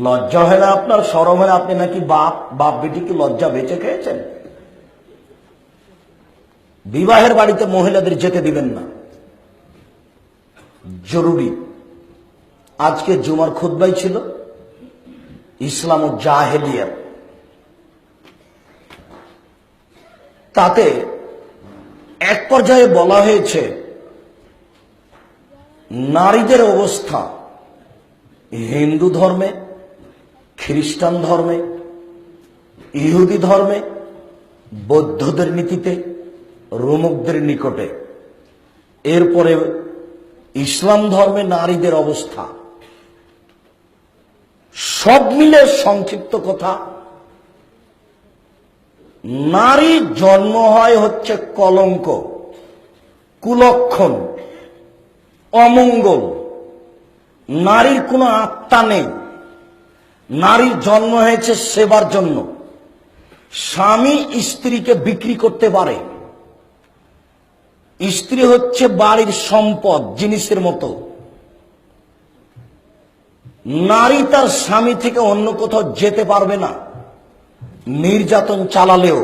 লজ্জা হয় না আপনার? শরম হয় না? আপনি নাকি বাপ, বাপ বেটি কি লজ্জা বেঁচে খেয়েছেন? বিবাহের বাড়িতে মহিলাদের যেতে দিবেন না, জরুরি। আজকে জুমার খুতবাই ছিল ইসলাম ও জাহেলিয়াত, তাতে এক পর্যায়ে বলা হয়েছে নারীদের অবস্থা হিন্দু ধর্মে, খ্রিস্টান ধর্মে, ইহুদি ধর্মে, বৌদ্ধদের নীতিতে, রোমকদের নিকটে, এরপরে ইসলাম ধর্মে নারীদের অবস্থা, সব মিলে সংক্ষিপ্ত কথা, নারী জন্ম হয় হচ্ছে কলঙ্ক, কুলক্ষণ, অমঙ্গল। নারীর কোনো আত্মা নেই। নারীর জন্ম হয়েছে সেবার জন্য। স্বামী স্ত্রীকে বিক্রি করতে পারে। স্ত্রী হচ্ছে বাড়ির সম্পদ, জিনিসের মতো। নারী তার স্বামী থেকে অন্য কোথাও যেতে পারবে না, নির্যাতন চালালেও।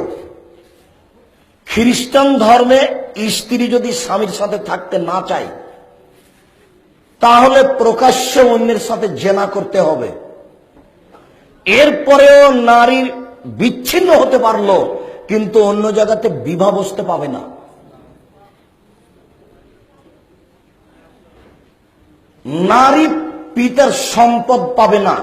খ্রিস্টান ধর্মে স্ত্রী যদি স্বামীর সাথে থাকতে না চায়, তাহলে প্রকাশ্যে অন্যের সাথে জেনা করতে হবে। এরপরেও নারীর বিচ্ছিন্ন হতে পারলো, কিন্তু অন্য জায়গাতে বিবাহ বসতে পাবে না। নারী পিতার সম্পদ পাবে না।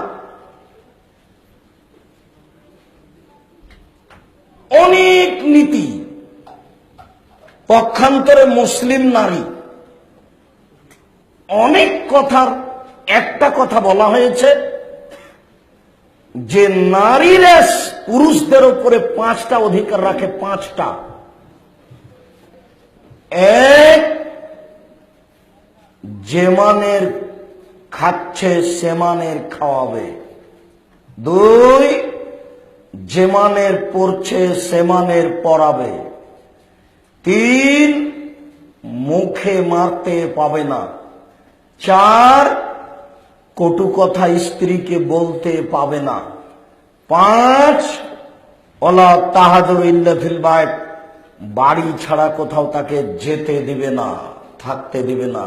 অনেক নীতি। পক্ষান্তরে মুসলিম নারী, অনেক কথার একটা কথা বলা হয়েছে যে নারীরা পুরুষদের উপরে 5টা অধিকার রাখে। 5টা। এক, যেমানের খাচ্ছে সেমানের খাওয়াবে। 2, যেমানের পড়ছে সেমানের পড়াবে। 3, মুখে মারতে পাবে না। 4, কটু কথা স্ত্রীকে বলতে পাবে না। 5, ওলা তাহাদুর ইল্লা ফিল বাইত, বাড়ি ছাড়া কোথাও তাকে যেতে দিবে না, থাকতে দিবে না।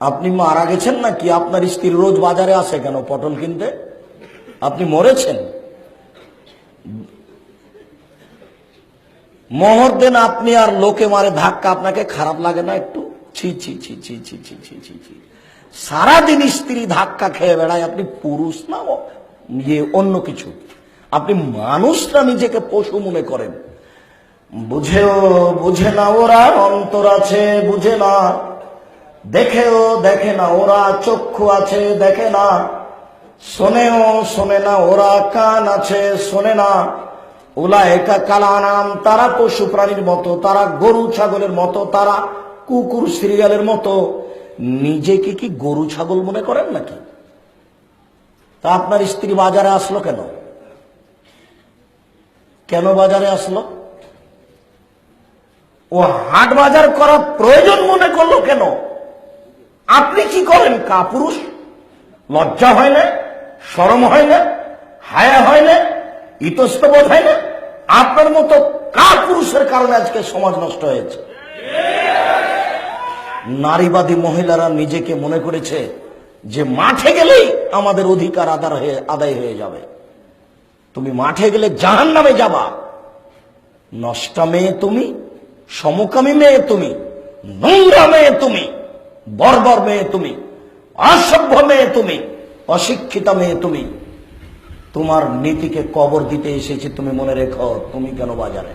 আপনি মারা গেছেন নাকি? আপনার স্ত্রী রোজ বাজারে আসে কেন পটল কিনতে? আপনি মরেছেন? মোহর দেন আপনি আর লোকে মারে ধাক্কা, আপনাকে খারাপ লাগে না একটু? ছি ছি ছি ছি ছি ছি ছি ছি ছি। সারাদিন স্ত্রী ধাক্কা খেয়ে বেড়ায়। আপনি পুরুষ না অন্য কিছু? আপনি মানুষরা নিজেকে পশু মনে করেন। বুঝেও বুঝে না ওরা, অন্তর আছে বুঝে না। দেখেও দেখে না ওরা, চক্ষু আছে দেখে না। শোনেও শোনে না ওরা, কান আছে শোনে না। উলায়েকা কালানাম, তারা পশু প্রাণীর মতো, তারা গরু ছাগলের মতো, তারা কুকুর সিরিয়ালের মতো। নিজেকে কি গরু ছাগল মনে করেন নাকি? তা আপনার স্ত্রী বাজারে আসলো কেন? কেন বাজারে আসলো? ও হাট বাজার করা প্রয়োজন মনে করলো কেন? আপনি কি করেন? কাপুরুষ। লজ্জা হয় না? শরম হয় না? হায়া হয় না? ইতস্তবোধ হয় না? আপনার মতো কাপুরুষের কারণে আজকে সমাজ নষ্ট হয়েছে। নারীবাদী মহিলারা নিজেকে মনে করেছে যে মাঠে গেলেই আমাদের অধিকার আদায় হয়ে যাবে। তুমি মাঠে গেলে জাহান্নামে যাবা। নষ্টা মেয়ে তুমি, সমকামী মেয়ে তুমি, নোংরা মেয়ে তুমি, বর্বর মেয়ে তুমি, অসভ্য মেয়ে তুমি, অশিক্ষিতা মেয়ে তুমি। তোমার নীতিকে কবর দিতে এসেছি। তুমি মনে রেখো। তুমি কেন বাজারে?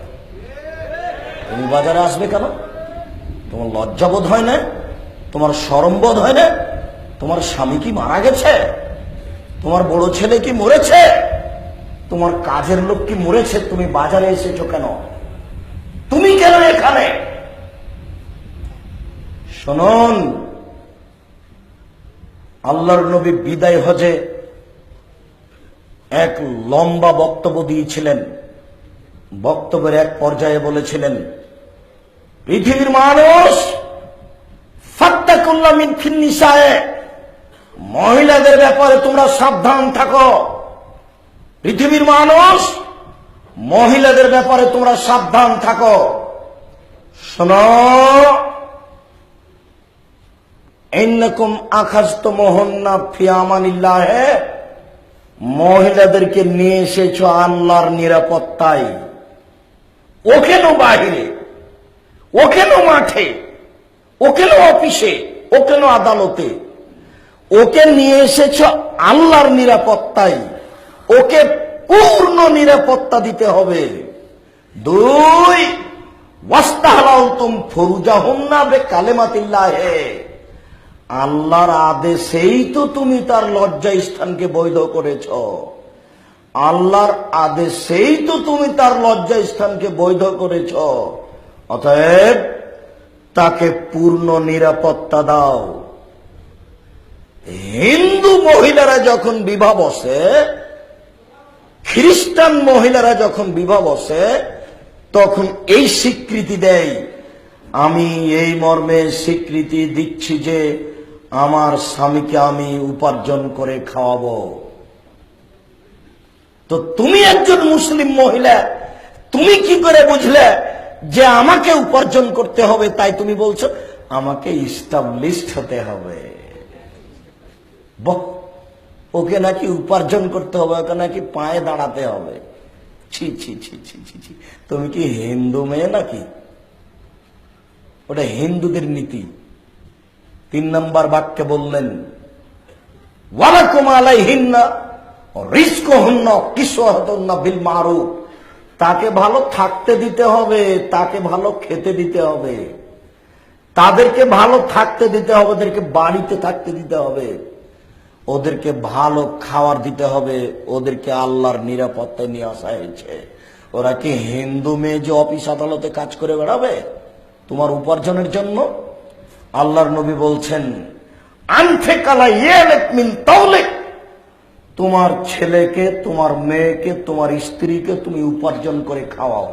তুমি বাজারে আসবে কেন? তোমার লজ্জাবোধ হয় না? তোমার শরমবোধ হয় না? তোমার স্বামী কি মারা গেছে? তোমার বড় ছেলে কি মরেছে? তোমার কাজের লোক কি মরেছে? তুমি বাজারে এসেছো কেন? তুমি কেন এখানে? শুনুন, আল্লাহর নবী বিদায় হজে এক লম্বা বক্তব্য দিয়েছিলেন। বক্তব্যের এক পর্যায়ে বলেছিলেন, পৃথিবীর মানুষ ফাত্তাকুল্লাহ মিন ফিন নিসায়ে মহিলাদের ব্যাপারে তোমরা সাবধান থাকো। পৃথিবীর মানুষ, মহিলাদের ব্যাপারে তোমরা সাবধান থাকো। শোনো, ইন্নাকুম আখাযতুমুহুন্না ফি আমানিল্লাহ, মহিলাদেরকে নিয়ে এসেছো আল্লাহর নিরাপত্তায়। ও কেন বাহিরে, ও কেন মাঠে, ও কেন অফিসে, ও কেন আদালতে? ওকে নিয়ে এসেছ আল্লাহর নিরাপত্তায়। ওকে পূর্ণ নিরাপত্তা দিতে হবে। 2, ওয়াস্তাহলালতুম ফুরুজাহুন্না বিকালিমাতিল্লাহ, আল্লাহর আদেশেই তো তুমি তার লজ্জা স্থানকে বৈধ করেছ। আল্লাহর আদেশেই তো তুমি তার লজ্জা স্থানকে বৈধ করেছ। অতএব তাকে পূর্ণ নিরাপত্তা দাও। হিন্দু মহিলারা যখন বিবাহ বসে, খ্রিস্টান মহিলারা যখন বিবাহ বসে, তখন এই স্বীকৃতি দেয়, আমি এই মর্মে স্বীকৃতি দিচ্ছি যে আমার স্বামীকে আমি উপার্জন করে খাওয়াবো। তো তুমি একজন মুসলিম মহিলা, তুমি কি করে বুঝলে যে আমাকে উপার্জন করতে হবে? তাই তুমি বলছো আমাকে ইস্টাবলিশড হতে হবে। ওকে নাকি উপার্জন করতে হবে, ওকে নাকি পায়ে দাঁড়াতে হবে। ছি ছি ছি ছি ছি ছি, তুমি কি হিন্দু মেয়ে নাকি? ওটা হিন্দুদের নীতি। 3 নম্বর বাক্যে বললেন, ওয়ালাকুম আলাইহিন্না রিজকুহুন্না কিসওয়াতুন্না বিল মারুফ, তাকে ভালো থাকতে দিতে হবে, তাকে ভালো খেতে দিতে হবে, তাদেরকে ভালো থাকতে দিতে হবে, ওদেরকে বাড়িতে থাকতে দিতে হবে, ওদেরকে ভালো খাবার দিতে হবে, ওদেরকে আল্লাহর নিরাপত্তায় নিয়ে আসা হয়েছে। ওরা কি হিন্দু মেয়ে যে অফিস আদালতে কাজ করে বেড়াবে তোমার উপার্জনের জন্য? আল্লাহর নবী বলছেন, আনফিকালা ইয়ালিক মিন তাওলিক, তোমার ছেলেকে, তোমার মেয়েকে, তোমার স্ত্রীকে তুমি উপার্জন করে খাওয়াও।